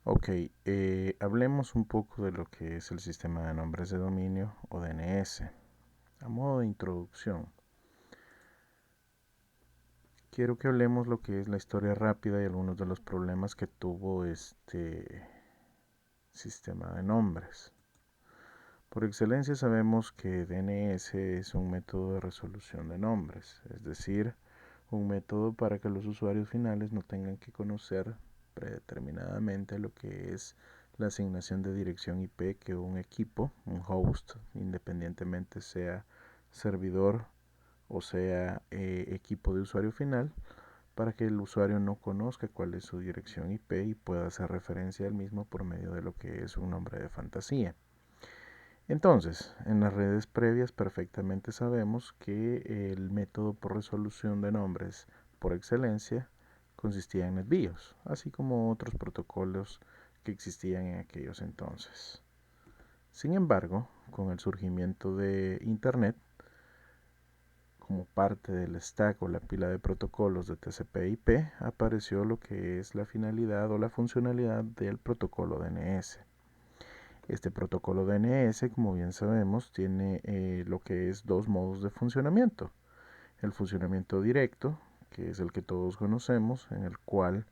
Ok, hablemos un poco de lo que es el sistema de nombres de dominio o DNS. A modo de introducción, quiero que hablemos lo que es la historia rápida y algunos de los problemas que tuvo este sistema de nombres. Por excelencia sabemos que DNS es un método de resolución de nombres, es decir, un método para que los usuarios finales no tengan que conocer predeterminadamente lo que es la asignación de dirección IP que un equipo, un host, independientemente sea servidor o sea equipo de usuario final, para que el usuario no conozca cuál es su dirección IP y pueda hacer referencia al mismo por medio de lo que es un nombre de fantasía. Entonces, en las redes previas perfectamente sabemos que el método por resolución de nombres por excelencia consistía en NetBIOS, así como otros protocolos que existían en aquellos entonces. Sin embargo, con el surgimiento de Internet, como parte del stack o la pila de protocolos de TCP/IP, apareció lo que es la finalidad o la funcionalidad del protocolo DNS. Este protocolo DNS, como bien sabemos, tiene lo que es dos modos de funcionamiento. El funcionamiento directo, que es el que todos conocemos, en el cual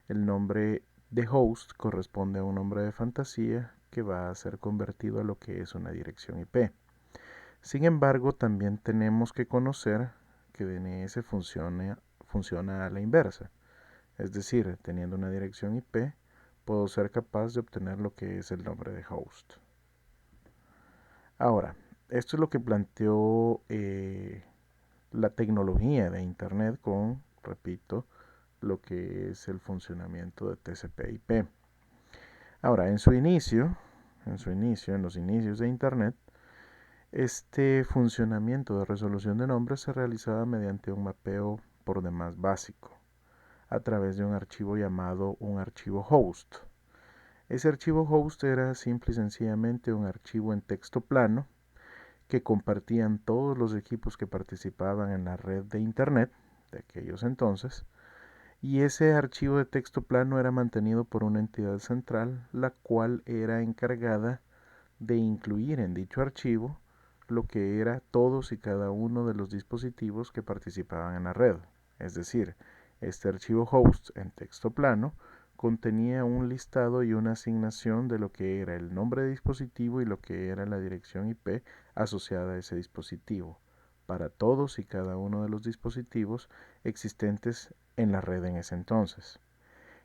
el nombre de host corresponde a un nombre de fantasía que va a ser convertido a lo que es una dirección IP. Sin embargo, también tenemos que conocer que DNS funciona a la inversa. Es decir, teniendo una dirección IP, puedo ser capaz de obtener lo que es el nombre de host. Ahora, esto es lo que planteó la tecnología de Internet con, repito, lo que es el funcionamiento de TCP/IP. Ahora, en los inicios de Internet, este funcionamiento de resolución de nombres se realizaba mediante un mapeo por demás básico, a través de un archivo llamado un archivo host. Ese archivo host era simple y sencillamente un archivo en texto plano que compartían todos los equipos que participaban en la red de Internet de aquellos entonces, y ese archivo de texto plano era mantenido por una entidad central, la cual era encargada de incluir en dicho archivo lo que era todos y cada uno de los dispositivos que participaban en la red. Es decir, este archivo host en texto plano contenía un listado y una asignación de lo que era el nombre de dispositivo y lo que era la dirección IP asociada a ese dispositivo para todos y cada uno de los dispositivos existentes en la red en ese entonces.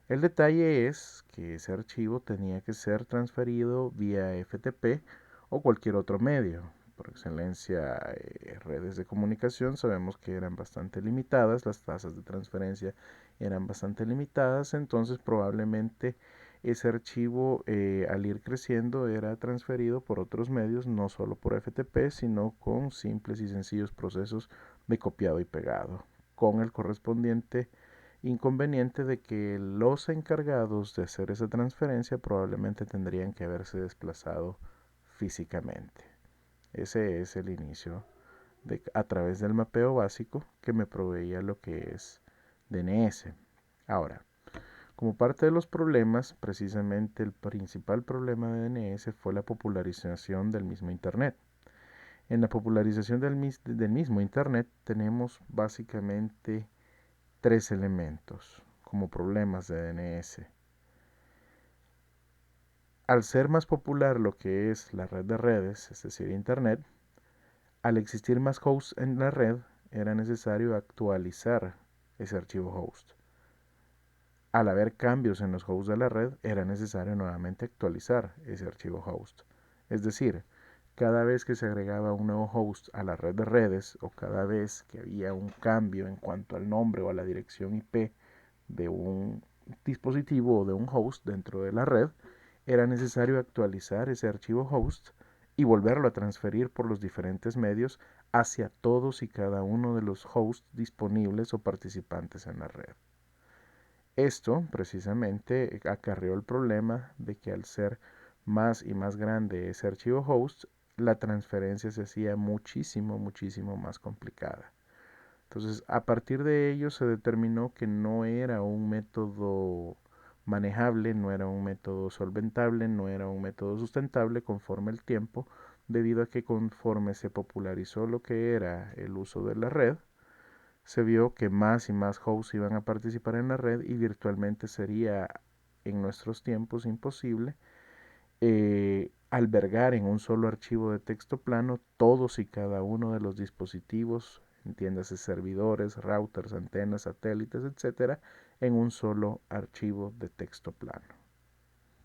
El detalle es que ese archivo tenía que ser transferido vía FTP o cualquier otro medio. Por excelencia, redes de comunicación sabemos que eran bastante limitadas, las tasas de transferencia eran bastante limitadas, entonces probablemente ese archivo al ir creciendo era transferido por otros medios, no solo por FTP, sino con simples y sencillos procesos de copiado y pegado, con el correspondiente inconveniente de que los encargados de hacer esa transferencia probablemente tendrían que haberse desplazado físicamente. Ese es el inicio a través del mapeo básico que me proveía lo que es DNS. Ahora, como parte de los problemas, precisamente el principal problema de DNS fue la popularización del mismo Internet. En la popularización del mismo Internet tenemos básicamente tres elementos como problemas de DNS. Al ser más popular lo que es la red de redes, es decir, Internet, al existir más hosts en la red, era necesario actualizar ese archivo host. Al haber cambios en los hosts de la red, era necesario nuevamente actualizar ese archivo host. Es decir, cada vez que se agregaba un nuevo host a la red de redes o cada vez que había un cambio en cuanto al nombre o a la dirección IP de un dispositivo o de un host dentro de la red, era necesario actualizar ese archivo host y volverlo a transferir por los diferentes medios hacia todos y cada uno de los hosts disponibles o participantes en la red. Esto precisamente acarreó el problema de que al ser más y más grande ese archivo host, la transferencia se hacía muchísimo más complicada. Entonces, a partir de ello se determinó que no era un método manejable, no era un método solventable, no era un método sustentable conforme el tiempo, debido a que conforme se popularizó lo que era el uso de la red, se vio que más y más hosts iban a participar en la red y virtualmente sería en nuestros tiempos imposible albergar en un solo archivo de texto plano todos y cada uno de los dispositivos, entiéndase servidores, routers, antenas, satélites, etcétera, en un solo archivo de texto plano.